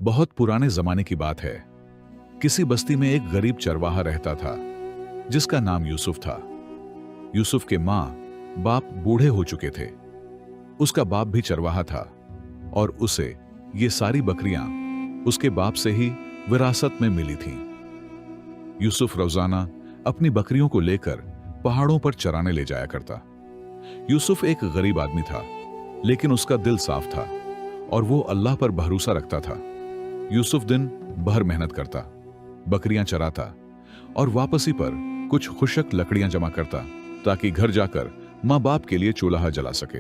बहुत पुराने जमाने की बात है। किसी बस्ती में एक गरीब चरवाहा रहता था जिसका नाम यूसुफ था। यूसुफ के माँ बाप बूढ़े हो चुके थे। उसका बाप भी चरवाहा था और उसे ये सारी बकरियां उसके बाप से ही विरासत में मिली थीं। यूसुफ रोजाना अपनी बकरियों को लेकर पहाड़ों पर चराने ले जाया करता। यूसुफ एक गरीब आदमी था, लेकिन उसका दिल साफ था और वो अल्लाह पर भरोसा रखता था। यूसुफ दिन भर मेहनत करता, बकरियां चराता और वापसी पर कुछ खुशक लकड़ियां जमा करता ताकि घर जाकर माँ बाप के लिए चूल्हा जला सके।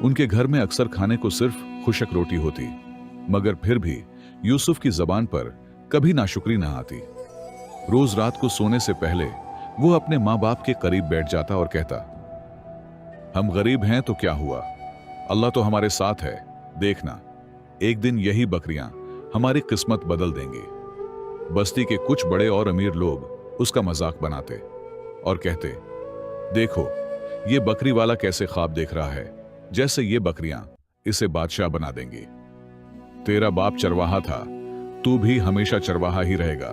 उनके घर में अक्सर खाने को सिर्फ खुशक रोटी होती, मगर फिर भी यूसुफ की जबान पर कभी नाशुक्री ना आती। रोज रात को सोने से पहले वो अपने माँ बाप के करीब बैठ जाता और कहता, हम गरीब हैं तो क्या हुआ, अल्लाह तो हमारे साथ है। देखना, एक दिन यही बकरियां हमारी किस्मत बदल देंगी। बस्ती के कुछ बड़े और अमीर लोग उसका मजाक बनाते और कहते, देखो ये बकरी वाला कैसे ख्वाब देख रहा है, जैसे ये बकरियां इसे बादशाह बना देंगी। तेरा बाप चरवाहा था, तू भी हमेशा चरवाहा ही रहेगा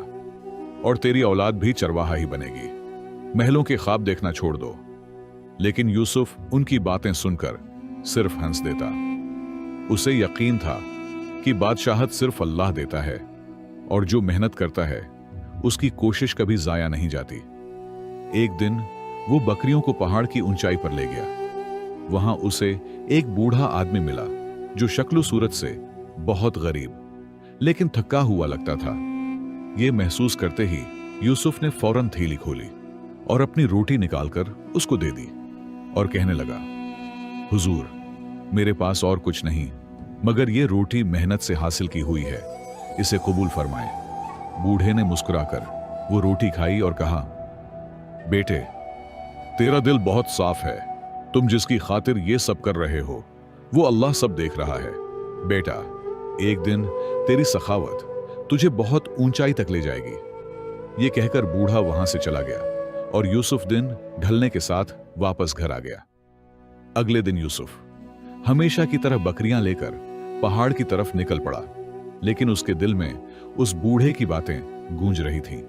और तेरी औलाद भी चरवाहा ही बनेगी। महलों के ख्वाब देखना छोड़ दो। लेकिन यूसुफ उनकी बातें सुनकर सिर्फ हंस देता। उसे यकीन था कि बादशाहत सिर्फ अल्लाह देता है और जो मेहनत करता है उसकी कोशिश कभी जाया नहीं जाती। एक दिन वो बकरियों को पहाड़ की ऊंचाई पर ले गया। वहां उसे एक बूढ़ा आदमी मिला जो शक्ल सूरत से बहुत गरीब लेकिन थका हुआ लगता था। ये महसूस करते ही यूसुफ ने फौरन थैली खोली और अपनी रोटी निकालकर उसको दे दी और कहने लगा, हुजूर, मेरे पास और कुछ नहीं, मगर ये रोटी मेहनत से हासिल की हुई है, इसे कबूल फरमाएं। बूढ़े ने मुस्कुराकर वो रोटी खाई और कहा, बेटे, तेरा दिल बहुत साफ है। तुम जिसकी खातिर ये सब कर रहे हो वो अल्लाह सब देख रहा है। बेटा, एक दिन तेरी सखावत तुझे बहुत ऊंचाई तक ले जाएगी। ये कहकर बूढ़ा वहां से चला गया और यूसुफ दिन ढलने के साथ वापस घर आ गया। अगले दिन यूसुफ हमेशा की तरह बकरियां लेकर पहाड़ की तरफ निकल पड़ा, लेकिन उसके दिल में उस बूढ़े की बातें गूंज रही थीं।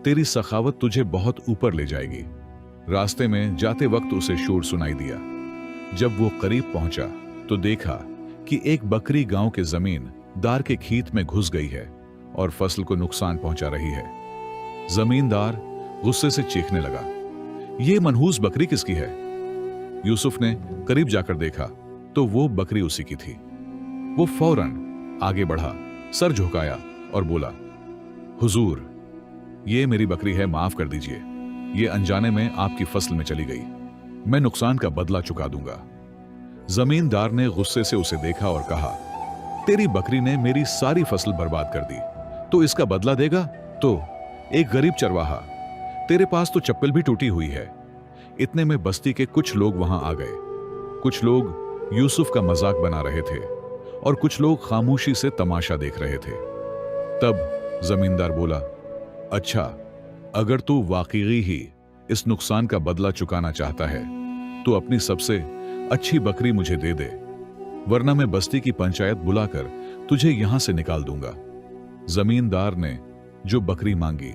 तेरी सखावत तुझे बहुत ऊपर ले जाएगी। रास्ते में जाते वक्त उसे शोर सुनाई दिया। जब वो करीब पहुंचा तो देखा कि एक बकरी गांव के जमीन दार के खेत में घुस गई है और फसल को नुकसान पहुंचा रही है। जमींदार गुस्से से चीखने लगा, ये मनहूस बकरी किसकी है? यूसुफ ने करीब जाकर देखा तो वो बकरी उसी की थी। वो फौरन आगे बढ़ा, सर झुकाया और बोला, हुजूर, ये मेरी बकरी है, माफ कर दीजिए। ये अनजाने में आपकी फसल में चली गई। मैं नुकसान का बदला चुका दूंगा। जमींदार ने गुस्से से उसे देखा और कहा, तेरी बकरी ने मेरी सारी फसल बर्बाद कर दी, तो इसका बदला देगा? तो एक गरीब चरवाहा, तेरे पास तो चप्पल भी टूटी हुई है। इतने में बस्ती के कुछ लोग वहां आ गए। कुछ लोग यूसुफ का मजाक बना रहे थे और कुछ लोग खामोशी से तमाशा देख रहे थे। तब जमींदार बोला, अच्छा, अगर तू वाकई ही इस नुकसान का बदला चुकाना चाहता है तो अपनी सबसे अच्छी बकरी मुझे दे दे, वरना मैं बस्ती की पंचायत बुलाकर तुझे यहां से निकाल दूंगा। जमींदार ने जो बकरी मांगी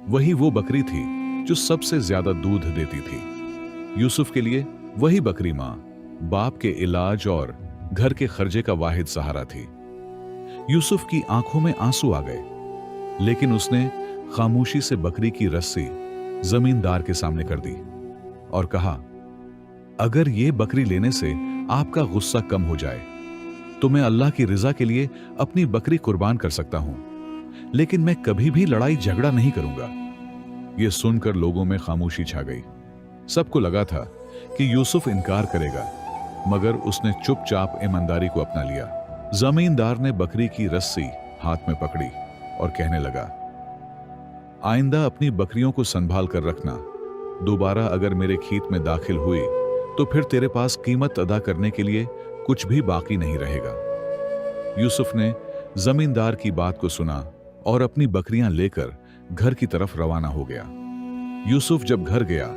वही वो बकरी थी जो सबसे ज्यादा दूध देती थी। यूसुफ के लिए वही बकरी मां बाप के इलाज और घर के खर्चे का वाहिद सहारा थी। यूसुफ की आंखों में आंसू आ गए, लेकिन उसने खामोशी से बकरी की रस्सी जमींदार के सामने कर दी और कहा, अगर ये बकरी लेने से आपका गुस्सा कम हो जाए तो मैं अल्लाह की रिजा के लिए अपनी बकरी कुर्बान कर सकता हूं, लेकिन मैं कभी भी लड़ाई झगड़ा नहीं करूंगा। यह सुनकर लोगों में खामोशी छा गई। सबको लगा था कि यूसुफ इनकार करेगा, मगर उसने चुपचाप ईमानदारी को अपना लिया। जमींदार ने बकरी की रस्सी हाथ में पकड़ी और कहने लगा, आइंदा अपनी बकरियों को संभाल कर रखना। दोबारा अगर मेरे खेत में दाखिल हुई तो फिर तेरे पास कीमत अदा करने के लिए कुछ भी बाकी नहीं रहेगा। यूसुफ ने जमींदार की बात को सुना और अपनी बकरियां लेकर घर की तरफ रवाना हो गया। यूसुफ जब घर गया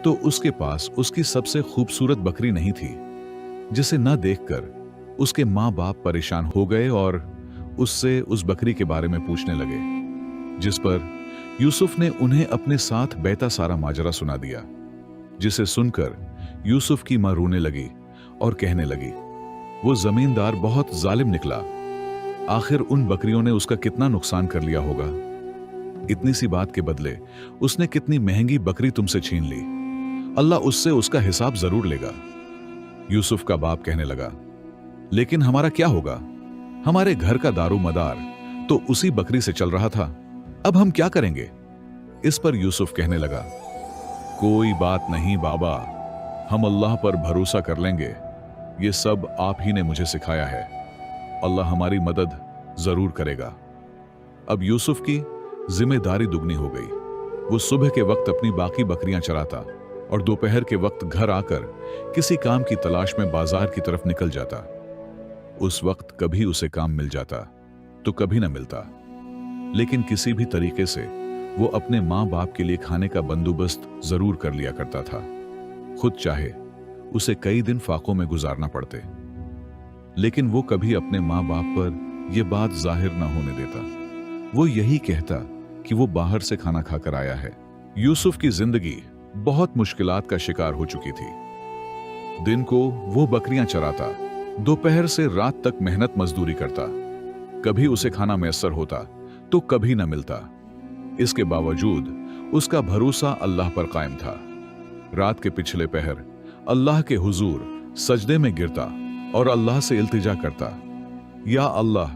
तो उसके पास उसकी सबसे खूबसूरत बकरी नहीं थी, जिसे न देखकर उसके माँ बाप परेशान हो गए और उससे उस बकरी के बारे में पूछने लगे, जिस पर यूसुफ ने उन्हें अपने साथ बहता सारा माजरा सुना दिया, जिसे सुनकर यूसुफ की मां रोने लगी और कहने लगी, वो जमींदार बहुत जालिम निकला। आखिर उन बकरियों ने उसका कितना नुकसान कर लिया होगा। इतनी सी बात के बदले उसने कितनी महंगी बकरी तुमसे छीन ली। अल्लाह उससे उसका हिसाब जरूर लेगा। यूसुफ का बाप कहने लगा, लेकिन हमारा क्या होगा? हमारे घर का दारू मदार तो उसी बकरी से चल रहा था, अब हम क्या करेंगे? इस पर यूसुफ कहने लगा, कोई बात नहीं बाबा, हम अल्लाह पर भरोसा कर लेंगे। ये सब आप ही ने मुझे सिखाया है। अल्लाह हमारी मदद जरूर करेगा। अब यूसुफ की जिम्मेदारी दुगनी हो गई। वो सुबह के वक्त अपनी बाकी बकरियां चराता और दोपहर के वक्त घर आकर किसी काम की तलाश में बाजार की तरफ निकल जाता। उस वक्त कभी उसे काम मिल जाता तो कभी न मिलता, लेकिन किसी भी तरीके से वो अपने माँ बाप के लिए खाने का बंदोबस्त जरूर कर लिया करता था, खुद चाहे उसे कई दिन फाकों में गुजारना पड़ते। लेकिन वो कभी अपने माँ बाप पर यह बात जाहिर न होने देता। वो यही कहता कि वो बाहर से खाना खाकर आया है। यूसुफ की जिंदगी बहुत मुश्किलात का शिकार हो चुकी थी। दिन को वो बकरियां चराता, दोपहर से रात तक मेहनत मजदूरी करता। कभी उसे खाना मैसर होता तो कभी न मिलता। इसके बावजूद उसका भरोसा अल्लाह पर कायम था। रात के पिछले पहर अल्लाह के हुजूर सजदे में गिरता और अल्लाह से इल्तिजा करता, या अल्लाह,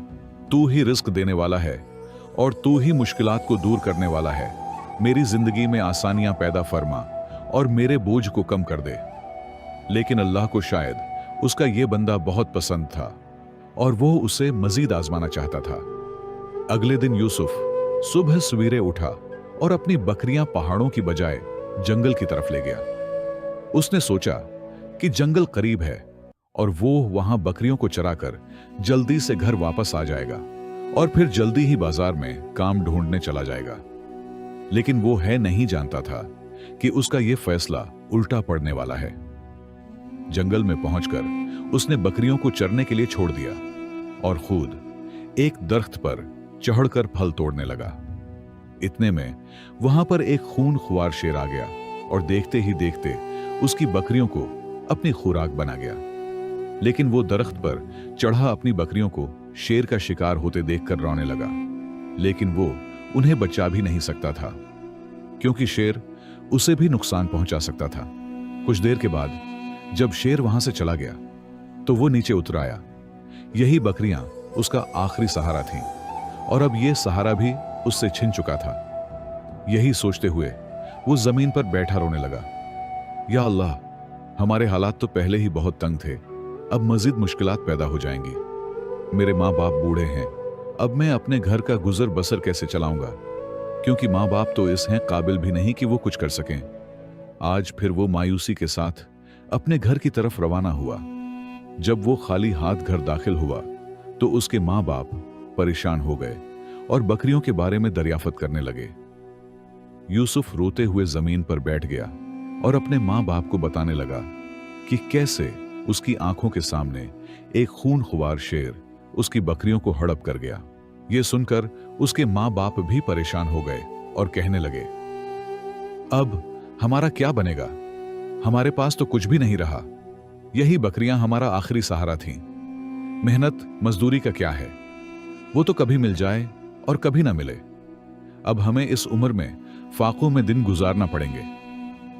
तू ही रिस्क देने वाला है और तू ही मुश्किलात को दूर करने वाला है। मेरी जिंदगी में आसानियां पैदा फरमा और मेरे बोझ को कम कर दे। लेकिन अल्लाह को शायद उसका यह बंदा बहुत पसंद था और वो उसे मजीद आजमाना चाहता था। अगले दिन यूसुफ सुबह सवेरे उठा और अपनी बकरियां पहाड़ों की बजाय जंगल की तरफ ले गया। उसने सोचा कि जंगल करीब है और वो वहां बकरियों को चराकर जल्दी से घर वापस आ जाएगा और फिर जल्दी ही बाजार में काम ढूंढने चला जाएगा। लेकिन वो है नहीं जानता था कि उसका यह फैसला उल्टा पड़ने वाला है। जंगल में पहुंचकर उसने बकरियों को चरने के लिए छोड़ दिया और खुद एक दरख्त पर चढ़कर फल तोड़ने लगा। इतने में वहां पर एक खूनख्वार शेर आ गया और देखते ही देखते उसकी बकरियों को अपनी खुराक बना गया। लेकिन वो दरख्त पर चढ़ा अपनी बकरियों को शेर का शिकार होते देखकर रोने लगा, लेकिन वो उन्हें बचा भी नहीं सकता था, क्योंकि शेर उसे भी नुकसान पहुंचा सकता था। कुछ देर के बाद जब शेर वहां से चला गया तो वो नीचे उतर आया। यही बकरियां उसका आखिरी सहारा थीं और अब ये सहारा भी उससे छिन चुका था। यही सोचते हुए वो जमीन पर बैठा रोने लगा, या अल्लाह, हमारे हालात तो पहले ही बहुत तंग थे, अब मजीद मुश्किलात पैदा हो जाएंगी। मेरे माँ बाप बूढ़े हैं, अब मैं अपने घर का गुजर बसर कैसे चलाऊंगा, क्योंकि माँ बाप तो इस हैं काबिल भी नहीं कि वो कुछ कर सकें। आज फिर वो मायूसी के साथ अपने घर की तरफ रवाना हुआ। जब वो खाली हाथ घर दाखिल हुआ तो उसके माँ बाप परेशान हो गए और बकरियों के बारे में दरियाफत करने लगे। यूसुफ रोते हुए जमीन पर बैठ गया और अपने माँ बाप को बताने लगा कि कैसे उसकी आंखों के सामने एक खूनख्वार शेर उसकी बकरियों को हड़प कर गया। यह सुनकर उसके माँ बाप भी परेशान हो गए और कहने लगे, अब हमारा क्या बनेगा? हमारे पास तो कुछ भी नहीं रहा। यही बकरियां हमारा आखिरी सहारा थीं। मेहनत मजदूरी का क्या है, वो तो कभी मिल जाए और कभी ना मिले। अब हमें इस उम्र में फाकों में दिन गुजारना पड़ेंगे।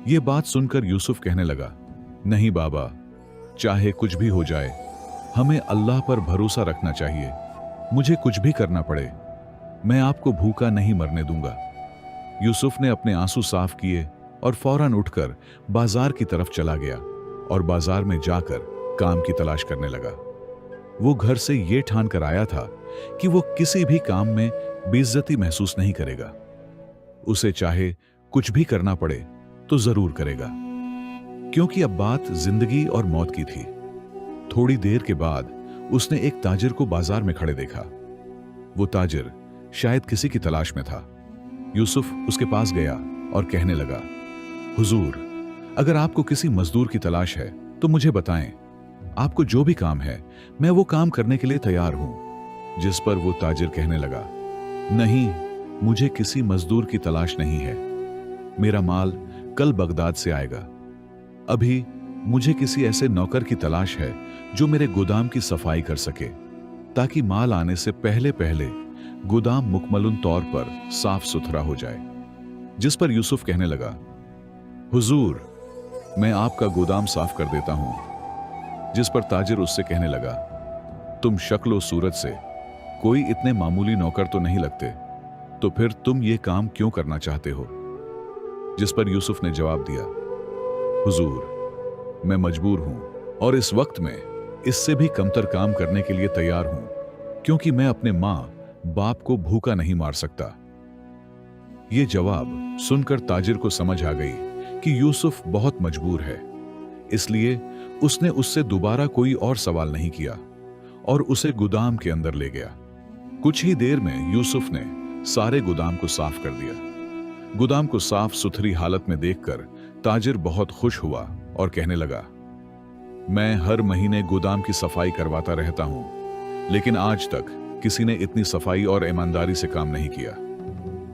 ये बात सुनकर यूसुफ कहने लगा, नहीं बाबा, चाहे कुछ भी हो जाए, हमें अल्लाह पर भरोसा रखना चाहिए। मुझे कुछ भी करना पड़े, मैं आपको भूखा नहीं मरने दूंगा। यूसुफ ने अपने आंसू साफ किए और फौरन उठकर बाजार की तरफ चला गया और बाजार में जाकर काम की तलाश करने लगा। वो घर से ये ठान कर आया था कि वो किसी भी काम में बेइज्जती महसूस नहीं करेगा। उसे चाहे कुछ भी करना पड़े तो जरूर करेगा, क्योंकि अब बात जिंदगी और मौत की थी। थोड़ी देर के बाद उसने एक ताजिर को बाजार में खड़े देखा। वो ताजिर शायद किसी की तलाश में था। यूसुफ उसके पास गया और कहने लगा, हुजूर, अगर आपको किसी मजदूर की तलाश है तो मुझे बताएं। आपको जो भी काम है मैं वो काम करने के लिए तैयार हूं। जिस पर वो ताजिर कहने लगा, नहीं, मुझे किसी मजदूर की तलाश नहीं है। मेरा माल कल बगदाद से आएगा। अभी मुझे किसी ऐसे नौकर की तलाश है जो मेरे गोदाम की सफाई कर सके, ताकि माल आने से पहले पहले गोदाम मुकम्मल तौर पर साफ सुथरा हो जाए। जिस पर यूसुफ कहने लगा, हुजूर, मैं आपका गोदाम साफ कर देता हूं। जिस पर ताजिर उससे कहने लगा, तुम शक्ल सूरत से कोई इतने मामूली नौकर तो नहीं लगते, तो फिर तुम ये काम क्यों करना चाहते हो? जिस पर यूसुफ ने जवाब दिया, हुजूर, मैं मजबूर हूं और इस वक्त में इससे भी कमतर काम करने के लिए तैयार हूं, क्योंकि मैं अपने मां बाप को भूखा नहीं मार सकता। यह जवाब सुनकर ताजिर को समझ आ गई कि यूसुफ बहुत मजबूर है, इसलिए उसने उससे दोबारा कोई और सवाल नहीं किया और उसे गोदाम के अंदर ले गया। कुछ ही देर में यूसुफ ने सारे गोदाम को साफ कर दिया। गोदाम को साफ सुथरी हालत में देखकर ताजिर बहुत खुश हुआ और कहने लगा, मैं हर महीने गोदाम की सफाई करवाता रहता हूं, लेकिन आज तक किसी ने इतनी सफाई और ईमानदारी से काम नहीं किया।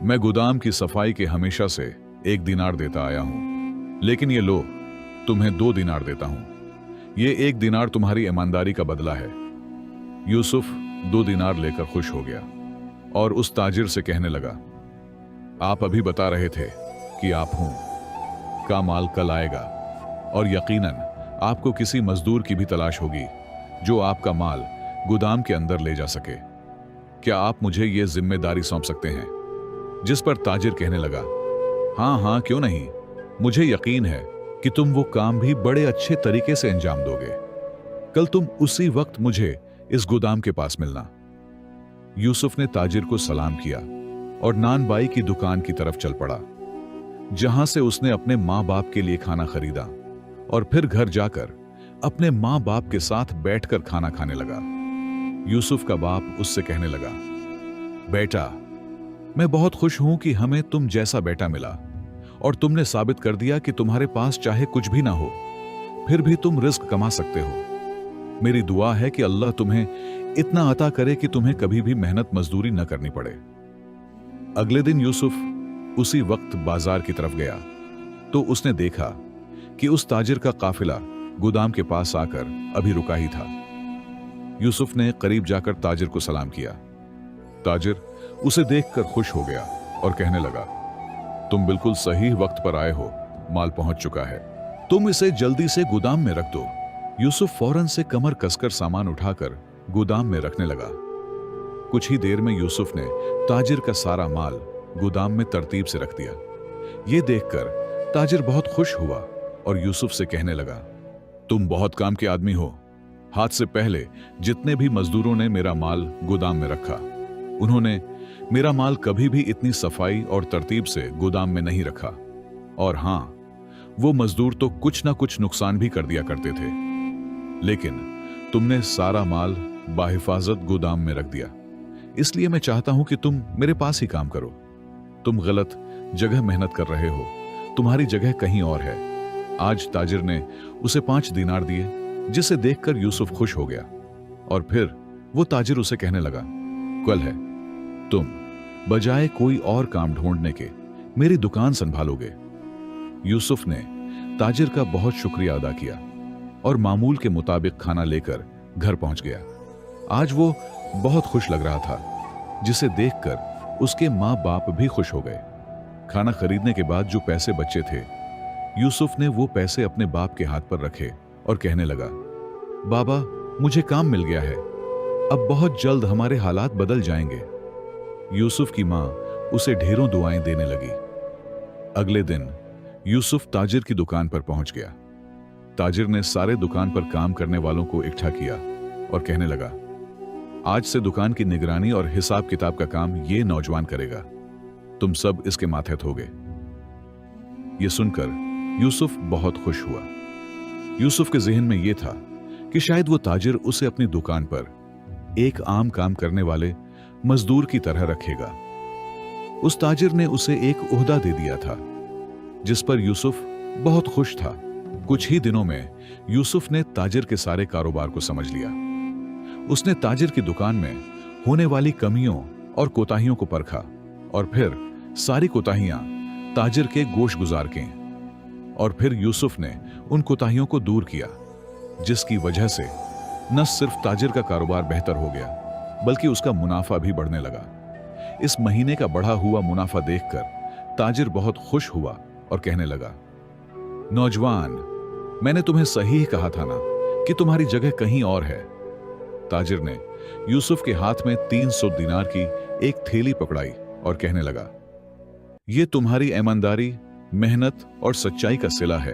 मैं गोदाम की सफाई के हमेशा से 1 दिनार देता आया हूं, लेकिन ये लो, तुम्हें 2 दिनार देता हूं। ये 1 दिनार तुम्हारी ईमानदारी का बदला है। यूसुफ 2 दिनार लेकर खुश हो गया और उस ताजिर से कहने लगा, आप अभी बता रहे थे कि आप हूं का माल कल आएगा और यकीनन आपको किसी मजदूर की भी तलाश होगी जो आपका माल गोदाम के अंदर ले जा सके। क्या आप मुझे यह जिम्मेदारी सौंप सकते हैं? जिस पर ताजिर कहने लगा, हाँ हाँ, क्यों नहीं, मुझे यकीन है कि तुम वो काम भी बड़े अच्छे तरीके से अंजाम दोगे। कल तुम उसी वक्त मुझे इस गोदाम के पास मिलना। यूसुफ ने ताजिर को सलाम किया और नान बाई की दुकान की तरफ चल पड़ा, जहां से उसने अपने मां बाप के लिए खाना खरीदा और फिर घर जाकर अपने मां बाप के साथ बैठकर खाना खाने लगा। यूसुफ का बाप उससे कहने लगा, बेटा, मैं बहुत खुश हूं कि हमें तुम जैसा बेटा मिला और तुमने साबित कर दिया कि तुम्हारे पास चाहे कुछ भी ना हो, फिर भी तुम रिस्क कमा सकते हो। मेरी दुआ है कि अल्लाह तुम्हें इतना अता करे कि तुम्हें कभी भी मेहनत मजदूरी न करनी पड़े। अगले दिन यूसुफ उसी वक्त बाजार की तरफ गया तो उसने देखा कि उस ताजिर का काफिला गोदाम के पास आकर अभी रुका ही था। यूसुफ ने करीब जाकर ताजिर को सलाम किया। ताजिर उसे देखकर खुश हो गया और कहने लगा, तुम बिल्कुल सही वक्त पर आए हो, माल पहुंच चुका है, तुम इसे जल्दी से गोदाम में रख दो। यूसुफ फौरन से कमर कसकर सामान उठाकर गोदाम में रखने लगा। कुछ ही देर में यूसुफ ने ताजिर का सारा माल गोदाम में तरतीब से रख दिया। यह देखकर ताजिर बहुत खुश हुआ और यूसुफ से कहने लगा, तुम बहुत काम के आदमी हो। हाथ से पहले जितने भी मजदूरों ने मेरा माल गोदाम में रखा, उन्होंने मेरा माल कभी भी इतनी सफाई और तरतीब से गोदाम में नहीं रखा। और हां, वो मजदूर तो कुछ ना कुछ नुकसान भी कर दिया करते थे, लेकिन तुमने सारा माल बाहिफाजत गोदाम में रख दिया। इसलिए मैं चाहता हूं कि तुम मेरे पास ही काम करो। तुम गलत जगह मेहनत कर रहे हो, तुम्हारी जगह कहीं और है। आज ताजिर ने उसे 5 दिनार दिए, जिसे देखकर यूसुफ खुश हो गया और फिर वो ताजिर उसे कहने लगा, कल है, तुम बजाय कोई और काम ढूंढने के मेरी दुकान संभालोगे। यूसुफ ने ताजिर का बहुत शुक्रिया अदा किया और मामूल के मुताबिक खाना लेकर घर पहुंच गया। आज वो बहुत खुश लग रहा था, जिसे देखकर उसके मां बाप भी खुश हो गए। खाना खरीदने के बाद जो पैसे बचे थे, यूसुफ ने वो पैसे अपने बाप के हाथ पर रखे और कहने लगा, बाबा, मुझे काम मिल गया है, अब बहुत जल्द हमारे हालात बदल जाएंगे। यूसुफ की मां उसे ढेरों दुआएं देने लगी। अगले दिन यूसुफ ताजिर की दुकान पर पहुंच गया। ताजिर ने सारे दुकान पर काम करने वालों को इकट्ठा किया और कहने लगा, आज से दुकान की निगरानी और हिसाब किताब का काम ये नौजवान करेगा, तुम सब इसके माथे थोगे। यह सुनकर यूसुफ बहुत खुश हुआ। यूसुफ के ज़हन में यह था कि शायद वो ताजिर उसे अपनी दुकान पर एक आम काम करने वाले मजदूर की तरह रखेगा। उस ताजिर ने उसे एक ओहदा दे दिया था, जिस पर यूसुफ बहुत खुश था। कुछ ही दिनों में यूसुफ ने ताजिर के सारे कारोबार को समझ लिया। उसने ताजिर की दुकान में होने वाली कमियों और कोताहियों को परखा और फिर सारी कोताहियां ताजिर के गोश गुजार के, और फिर यूसुफ ने उन कोताहियों को दूर किया, जिसकी वजह से न सिर्फ ताजिर का कारोबार बेहतर हो गया बल्कि उसका मुनाफा भी बढ़ने लगा। इस महीने का बढ़ा हुआ मुनाफा देखकर ताजिर बहुत खुश हुआ और कहने लगा, नौजवान, मैंने तुम्हें सही ही कहा था ना कि तुम्हारी जगह कहीं और है। ताजिर ने यूसुफ के हाथ में 300 दिनार की एक थैली पकड़ाई और कहने लगा, यह तुम्हारी ईमानदारी, मेहनत और सच्चाई का सिला है।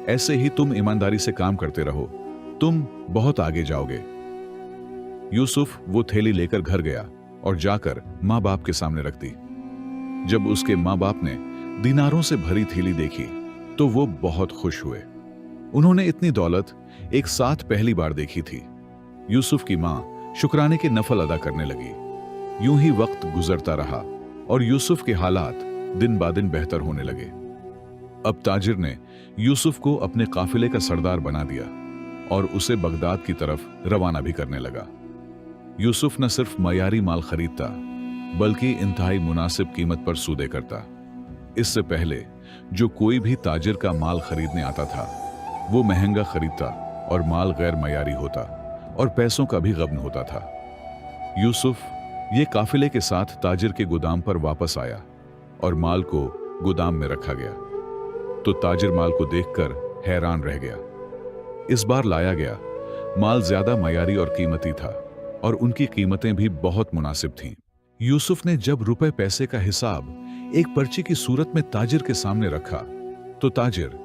ऐसे ही तुम ईमानदारी से काम करते रहो, तुम बहुत आगे जाओगे। यूसुफ वो थैली लेकर घर गया और जाकर माँ बाप के सामने रख दी। जब उसके माँ बाप ने दिनारों से भरी थैली देखी तो वो बहुत खुश हुए। उन्होंने इतनी दौलत एक साथ पहली बार देखी थी। यूसुफ की माँ शुक्राने के नफल अदा करने लगी। यूं ही वक्त गुजरता रहा और यूसुफ के हालात दिन ब दिन बेहतर होने लगे। अब ताजिर ने यूसुफ को अपने काफिले का सरदार बना दिया और उसे बगदाद की तरफ रवाना भी करने लगा। यूसुफ न सिर्फ मयारी माल खरीदता बल्कि इंतहाई मुनासिब कीमत पर सौदे करता। इससे पहले जो कोई भी ताजिर का माल खरीदने आता था वो महंगा खरीदता और माल गैर मयारी होता और पैसों का भी गबन होता था। यूसुफ ये काफिले के साथ ताजिर के गोदाम पर वापस आया और माल को गोदाम में रखा गया तो ताजिर माल को देखकर हैरान रह गया। इस बार लाया गया माल ज्यादा मयारी और कीमती था और उनकी कीमतें भी बहुत मुनासिब थीं। यूसुफ ने जब रुपए पैसे का हिसाब एक पर्ची की सूरत में ताजिर के सामने रखा तो ताजिर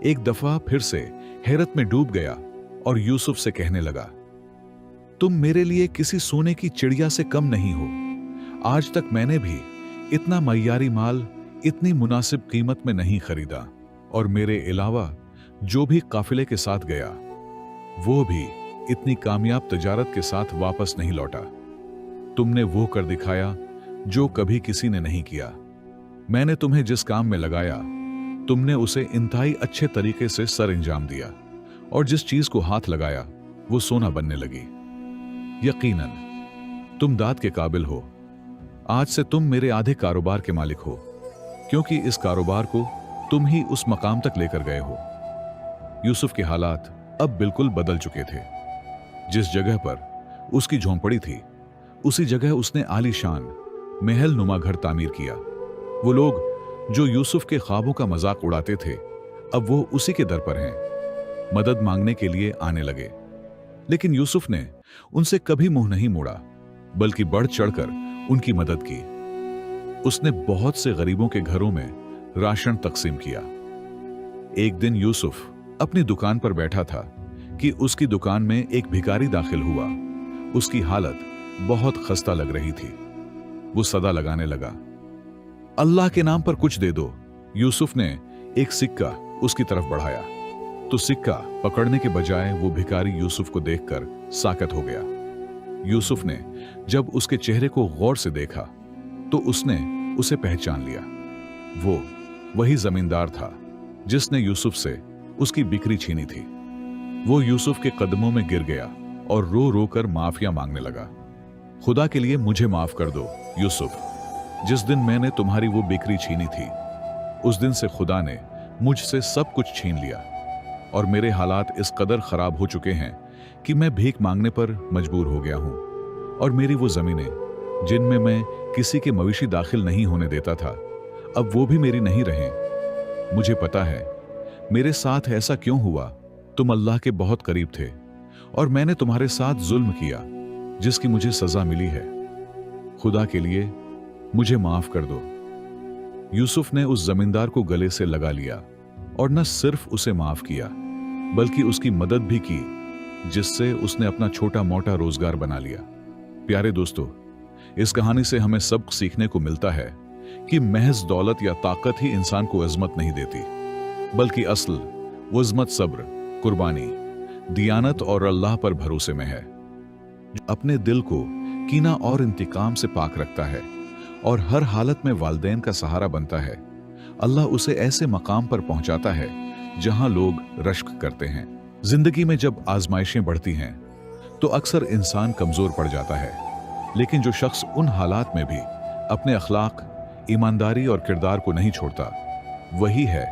एक दफा फिर से हैरत में डूब गया और यूसुफ से कहने लगा, तुम मेरे लिए किसी सोने की चिड़िया से कम नहीं हो। आज तक मैंने भी इतना मयारी माल इतनी मुनासिब कीमत में नहीं खरीदा और मेरे अलावा जो भी काफिले के साथ गया वो भी इतनी कामयाब तजारत के साथ वापस नहीं लौटा। तुमने वो कर दिखाया जो कभी किसी ने नहीं किया। मैंने तुम्हें जिस काम में लगाया तुमने उसे इंतहाई अच्छे तरीके से सर अंजाम दिया और जिस चीज को हाथ लगाया वो सोना बनने लगी। यकीनन तुम दाद के काबिल हो। आज से तुम मेरे आधे कारोबार के मालिक हो, क्योंकि इस कारोबार को तुम ही उस मकाम तक लेकर गए हो। यूसुफ के हालात अब बिल्कुल बदल चुके थे। जिस जगह पर उसकी झोंपड़ी थी उसी जगह उसने आलीशान महल नुमा घर तामीर किया। वो लोग जो यूसुफ के ख्वाबों का मजाक उड़ाते थे अब वो उसी के दर पर हैं, मदद मांगने के लिए आने लगे। लेकिन यूसुफ ने उनसे कभी मुंह नहीं मोड़ा बल्कि बढ़ चढ़कर उनकी मदद की। उसने बहुत से गरीबों के घरों में राशन तकसीम किया। एक दिन यूसुफ अपनी दुकान पर बैठा था कि उसकी दुकान में एक भिखारी दाखिल हुआ। उसकी हालत बहुत खस्ता लग रही थी। वो सदा लगाने लगा, अल्लाह के नाम पर कुछ दे दो। यूसुफ ने एक सिक्का उसकी तरफ बढ़ाया तो सिक्का पकड़ने के बजाय वो भिखारी यूसुफ को देखकर साकत हो गया। यूसुफ ने जब उसके चेहरे को गौर से देखा तो उसने उसे पहचान लिया। वो वही जमींदार था जिसने यूसुफ से उसकी बिक्री छीनी थी। वो यूसुफ के कदमों में गिर गया और रो रो कर माफिया मांगने लगा। खुदा के लिए मुझे माफ कर दो यूसुफ। जिस दिन मैंने तुम्हारी वो बिक्री छीनी थी उस दिन से खुदा ने मुझसे सब कुछ छीन लिया और मेरे हालात इस कदर खराब हो चुके हैं कि मैं भीख मांगने पर मजबूर हो गया हूं और मेरी वो जमीनें जिनमें मैं किसी के मवेशी दाखिल नहीं होने देता था अब वो भी मेरी नहीं रहे। मुझे पता है मेरे साथ ऐसा क्यों हुआ। तुम अल्लाह के बहुत करीब थे और मैंने तुम्हारे साथ जुल्म किया जिसकी मुझे सजा मिली है। खुदा के लिए मुझे माफ कर दो। यूसुफ ने उस जमींदार को गले से लगा लिया और न सिर्फ उसे माफ किया बल्कि उसकी मदद भी की, जिससे उसने अपना छोटा मोटा रोजगार बना लिया। प्यारे दोस्तों, इस कहानी से हमें सबक सीखने को मिलता है कि महज दौलत या ताकत ही इंसान को अजमत नहीं देती, बल्कि असल वो अजमत सब्र, कुर्बानी, दियानत और अल्लाह पर भरोसे में है। जो अपने दिल को कीना और इंतकाम से पाक रखता है और हर हालत में वालिदैन का सहारा बनता है, अल्लाह उसे ऐसे मकाम पर पहुंचाता है जहां लोग रश्क करते हैं। जिंदगी में जब आजमाइशें बढ़ती हैं तो अक्सर इंसान कमजोर पड़ जाता है, लेकिन जो शख्स उन हालात में भी अपने अखलाक, ईमानदारी और किरदार को नहीं छोड़ता, वही है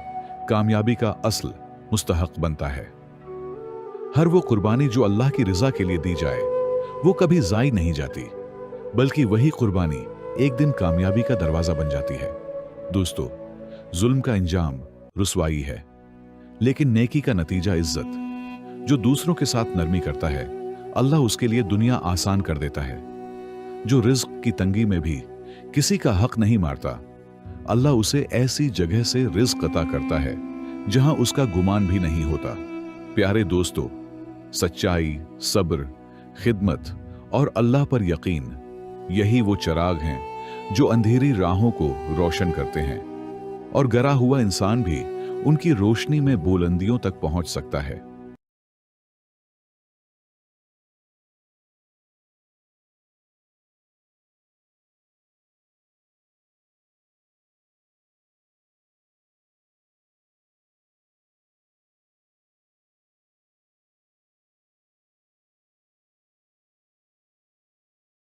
कामयाबी का असल मुस्तहक बनता है। हर वो कुर्बानी जो अल्लाह की रजा के लिए दी जाए, वो कभी ज़ाई नहीं जाती, बल्कि वही कुर्बानी एक दिन कामयाबी का दरवाजा बन जाती है। दोस्तों, जुल्म का इंजाम रुसवाई है, लेकिन नेकी का नतीजा इज्जत। जो दूसरों के साथ नरमी करता है, अल्लाह उसके लिए दुनिया आसान कर देता है। जो रिज्क की तंगी में भी किसी का हक नहीं मारता, अल्लाह उसे ऐसी जगह से रिज्क अता करता है जहां उसका गुमान भी नहीं होता। प्यारे दोस्तों, सच्चाई, सब्र, खिदमत और अल्लाह पर यकीन, यही वो चिराग हैं जो अंधेरी राहों को रोशन करते हैं, और गिरा हुआ इंसान भी उनकी रोशनी में बुलंदियों तक पहुंच सकता है।